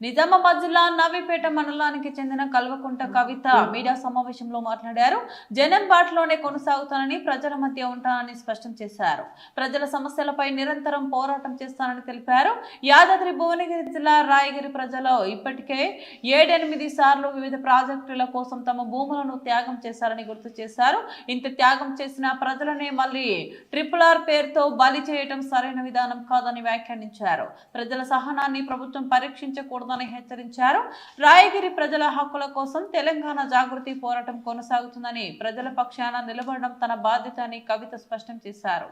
నిజామాబాద్ జిల్లా నవీపేట మండలానికి చెందిన కల్వకుంట కవిత మీడియా సమావేశంలో మాట్లాడారు. జనం బాటలోనే కొనసాగుతానని, ప్రజల మధ్య ఉంటానని స్పష్టం చేశారు. ప్రజల సమస్యలపై నిరంతరం పోరాటం చేస్తానని తెలిపారు. యాదాద్రి భువనగిరి జిల్లా రాయగిరి ప్రజలు ఇప్పటికే 7-8 సార్లు వివిధ ప్రాజెక్టుల కోసం తమ భూములను త్యాగం చేశారని గుర్తు చేశారు. ఇంత త్యాగం చేసిన ప్రజలనే మళ్ళీ RRR పేరుతో బలి చేయడం సరైన విధానం కాదని వ్యాఖ్యానించారు. ప్రజల సహనాన్ని ప్రభుత్వం పరీక్షించకూడదని హెచ్చరించారు. రాయగిరి ప్రజల హక్కుల కోసం తెలంగాణ జాగృతి పోరాటం కొనసాగుతుందని, ప్రజల పక్షాన నిలబడడం తన బాధ్యత అని కవిత స్పష్టం చేశారు.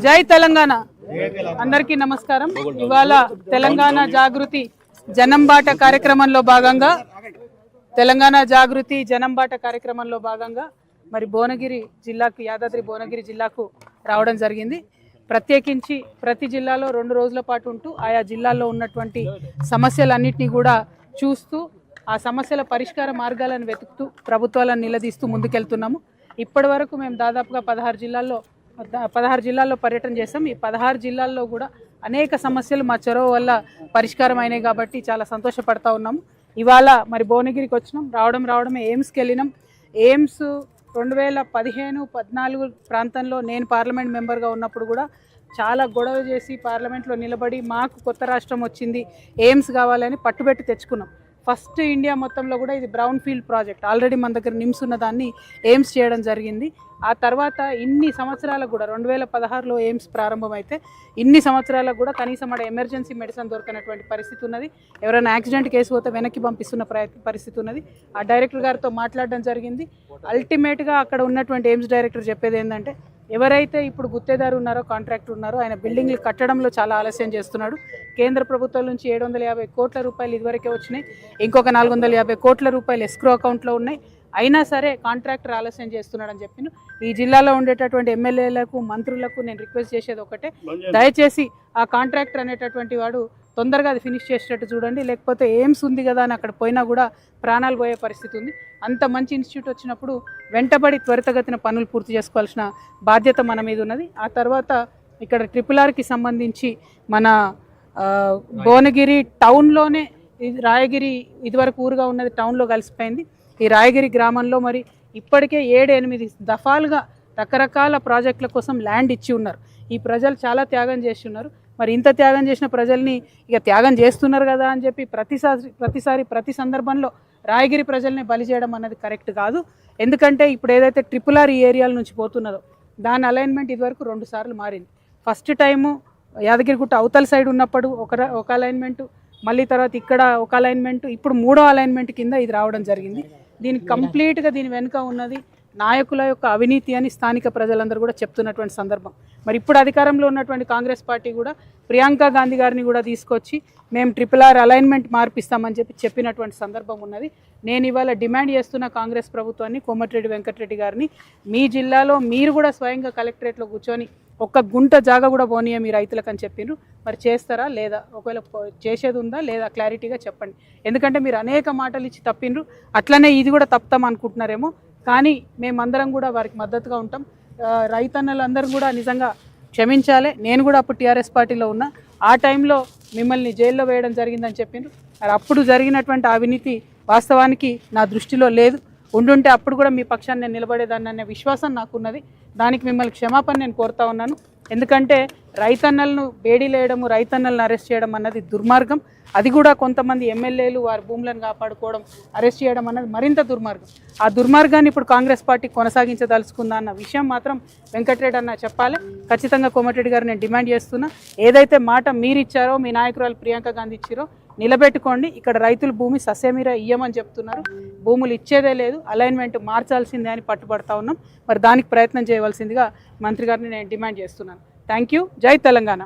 జై తెలంగాణ. అందరికీ నమస్కారం. ఇవాళ తెలంగాణ జాగృతి జనంబాట కార్యక్రమంలో భాగంగా మరి భువనగిరి జిల్లాకు, యాదాద్రి భువనగిరి జిల్లాకు రావడం జరిగింది. ప్రత్యేకించి ప్రతి జిల్లాలో 2 రోజుల పాటు ఉంటూ ఆయా జిల్లాల్లో ఉన్నటువంటి సమస్యలన్నింటినీ కూడా చూస్తూ ఆ సమస్యల పరిష్కార మార్గాలను వెతుకుతూ ప్రభుత్వాలను నిలదీస్తూ ముందుకెళ్తున్నాము. ఇప్పటి వరకు మేము దాదాపుగా 16 జిల్లాల్లో పర్యటన చేసాం. ఈ 16 జిల్లాల్లో కూడా అనేక సమస్యలు మా చొరవ వల్ల పరిష్కారం అయినాయి కాబట్టి చాలా సంతోషపడతా ఉన్నాము. ఇవాళ మరి భువనగిరికి వచ్చినాం. రావడమే ఎయిమ్స్కి వెళ్ళినాం. ఎయిమ్స్ 2015-14 ప్రాంతంలో నేను పార్లమెంట్ మెంబర్గా ఉన్నప్పుడు కూడా చాలా గొడవ చేసి పార్లమెంట్లో నిలబడి మాకు కొత్త రాష్ట్రం వచ్చింది, ఎయిమ్స్ కావాలని పట్టుబెట్టి తెచ్చుకున్నాం. ఫస్ట్ ఇండియా మొత్తంలో కూడా ఇది బ్రౌన్ ఫీల్డ్ ప్రాజెక్ట్. ఆల్రెడీ మన దగ్గర నిమ్స్ ఉన్న దాన్ని ఎయిమ్స్ చేయడం జరిగింది. ఆ తర్వాత ఇన్ని సంవత్సరాలకు కూడా 2016లో ఎయిమ్స్ ప్రారంభమైతే ఇన్ని సంవత్సరాలకు కూడా కనీసం అక్కడ ఎమర్జెన్సీ మెడిసిన్ దొరకనటువంటి పరిస్థితి ఉన్నది. ఎవరైనా యాక్సిడెంట్ కేసు పోతే వెనక్కి పంపిస్తున్న పరిస్థితి ఉన్నది. ఆ డైరెక్టర్ గారితో మాట్లాడడం జరిగింది. అల్టిమేట్గా అక్కడ ఉన్నటువంటి ఎయిమ్స్ డైరెక్టర్ చెప్పేది ఏంటంటే, ఎవరైతే ఇప్పుడు గుత్తేదారు ఉన్నారో, కాంట్రాక్టర్ ఉన్నారో, ఆయన బిల్డింగ్లు కట్టడంలో చాలా ఆలస్యం చేస్తున్నాడు. కేంద్ర ప్రభుత్వం నుంచి 750 కోట్ల రూపాయలు ఇదివరకే వచ్చినాయి. ఇంకొక 450 కోట్ల రూపాయలు ఎస్క్రో అకౌంట్లో ఉన్నాయి. అయినా సరే కాంట్రాక్టర్ ఆలస్యం చేస్తున్నాడని చెప్పిన ఈ జిల్లాలో ఉండేటటువంటి ఎమ్మెల్యేలకు, మంత్రులకు నేను రిక్వెస్ట్ చేసేది ఒకటే, దయచేసి ఆ కాంట్రాక్టర్ అనేటటువంటి వాడు తొందరగా అది ఫినిష్ చేసేటట్టు చూడండి. లేకపోతే ఎయిమ్స్ ఉంది కదా అని అక్కడ పోయినా కూడా ప్రాణాలు పోయే పరిస్థితి ఉంది. అంత మంచి ఇన్స్టిట్యూట్ వచ్చినప్పుడు వెంటబడి త్వరితగతిన పనులు పూర్తి చేసుకోవాల్సిన బాధ్యత మన మీద ఉన్నది. ఆ తర్వాత ఇక్కడ RRRకి సంబంధించి మన భువనగిరి టౌన్లోనే, రాయగిరి ఇదివరకు ఊరుగా ఉన్నది టౌన్లో కలిసిపోయింది. ఈ రాయగిరి గ్రామంలో మరి ఇప్పటికే 7-8 దఫాలుగా రకరకాల ప్రాజెక్టుల కోసం ల్యాండ్ ఇచ్చి ఉన్నారు. ఈ ప్రజలు చాలా త్యాగం చేసి ఉన్నారు. మరి ఇంత త్యాగం చేసిన ప్రజల్ని ఇక త్యాగం చేస్తున్నారు కదా అని చెప్పి ప్రతి సందర్భంలో రాయగిరి ప్రజల్ని బలి చేయడం అన్నది కరెక్ట్ కాదు. ఎందుకంటే ఇప్పుడు ఏదైతే RRR ఈ ఏరియాల నుంచి పోతున్నదో దాని అలైన్మెంట్ ఇదివరకు 2 సార్లు మారింది. ఫస్ట్ టైము యాదగిరిగుట్ట అవతల సైడ్ ఉన్నప్పుడు ఒక అలైన్మెంటు, మళ్ళీ తర్వాత ఇక్కడ ఒక అలైన్మెంటు, ఇప్పుడు 3వ అలైన్మెంట్ కింద ఇది రావడం జరిగింది. దీనికి కంప్లీట్గా దీని వెనుక ఉన్నది నాయకుల యొక్క అవినీతి అని స్థానిక ప్రజలందరూ కూడా చెప్తున్నటువంటి సందర్భం. మరి ఇప్పుడు అధికారంలో ఉన్నటువంటి కాంగ్రెస్ పార్టీ కూడా ప్రియాంక గాంధీ గారిని కూడా తీసుకొచ్చి మేము RRR అలైన్మెంట్ మార్పిస్తామని చెప్పినటువంటి సందర్భం ఉన్నది. నేను ఇవాళ డిమాండ్ చేస్తున్న కాంగ్రెస్ ప్రభుత్వాన్ని, కోమటిరెడ్డి వెంకటరెడ్డి గారిని, మీ జిల్లాలో మీరు కూడా స్వయంగా కలెక్టరేట్లో కూర్చొని ఒక్క గుంట జాగా కూడా పోనీయ మీ రైతులకు అని చెప్పిండ్రు. మరి చేస్తారా లేదా? ఒకవేళ చేసేది ఉందా లేదా క్లారిటీగా చెప్పండి. ఎందుకంటే మీరు అనేక మాటలు ఇచ్చి తప్పిండ్రు. అట్లనే ఇది కూడా తప్పుతాం అనుకుంటున్నారేమో, కానీ మేమందరం కూడా వారికి మద్దతుగా ఉంటాం. రైతన్నలందరూ కూడా నిజంగా క్షమించాలి. నేను కూడా అప్పుడు TRS పార్టీలో ఉన్నా. ఆ టైంలో మిమ్మల్ని జైల్లో వేయడం జరిగిందని చెప్పిండ్రు. మరి అప్పుడు జరిగినటువంటి అవినీతి వాస్తవానికి నా దృష్టిలో లేదు. ఉండుంటే అప్పుడు కూడా మీ పక్షాన్ని నేను నిలబడేదాన్ని అనే విశ్వాసం నాకున్నది. దానికి మిమ్మల్ని క్షమాపణ నేను కోరుతా ఉన్నాను. ఎందుకంటే రైతన్నలను బేడీలేయడము, రైతన్నలను అరెస్ట్ చేయడం అన్నది దుర్మార్గం. అది కూడా కొంతమంది ఎమ్మెల్యేలు వారి భూములను కాపాడుకోవడం, అరెస్ట్ చేయడం అన్నది మరింత దుర్మార్గం. ఆ దుర్మార్గాన్ని ఇప్పుడు కాంగ్రెస్ పార్టీ కొనసాగించదలుచుకుందా అన్న విషయం మాత్రం వెంకటరెడ్డి అన్న చెప్పాలి. ఖచ్చితంగా కోమటిరెడ్డి గారు నేను డిమాండ్ చేస్తున్నా, ఏదైతే మాట మీరు ఇచ్చారో, మీ నాయకురాలు ప్రియాంక గాంధీ ఇచ్చారో నిలబెట్టుకోండి. ఇక్కడ రైతులు భూమి సస్యమీర ఇయ్యమని చెప్తున్నారు. భూములు ఇచ్చేదే లేదు, అలైన్మెంట్ మార్చాల్సిందే అని పట్టుబడతా ఉన్నాం. మరి దానికి ప్రయత్నం చేయవలసిందిగా మంత్రి గారిని నేను డిమాండ్ చేస్తున్నాను. Thank you. జై తెలంగాణ.